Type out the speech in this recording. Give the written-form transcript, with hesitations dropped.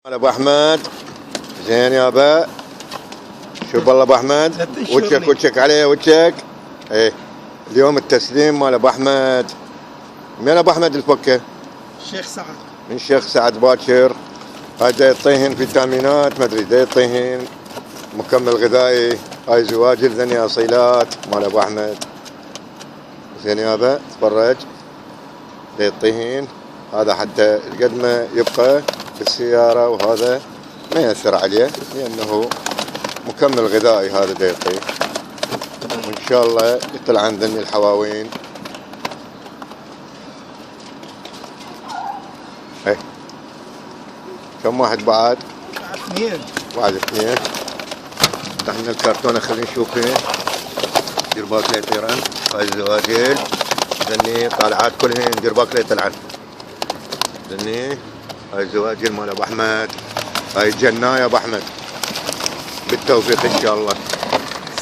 ابو احمد زين يابا. شوف والله ابو احمد وجهك عليه وجهك. ايه اليوم التسليم مال ابو احمد. من ابو احمد الفكه؟ الشيخ سعد. من شيخ سعد باكر. هاي دا يعطيهن فيتامينات ما ادري دا يعطيهن مكمل غذائي. هاي زواجل ذني اصيلات مال ابو احمد. زين يابا تفرج دا يعطيهن. هذا حتى قد ما يبقى بالسيارة وهذا ما يأثر عليه لأنه مكمل غذائي. هذا دا يعطيه وإن شاء الله يطلع عن ذني الحواوين. ايه كم واحد بعد؟ بعد اثنين. احنا الكرتونة خلينا نشوف فيه. دير بالك لا يطيرن. هاي الزواجيل ذني طالعات كلهن دير بالك لا يطلعن. ذني هاي الزواجيل مال ابو احمد. هاي جناية ابو احمد بالتوفيق ان شاء الله.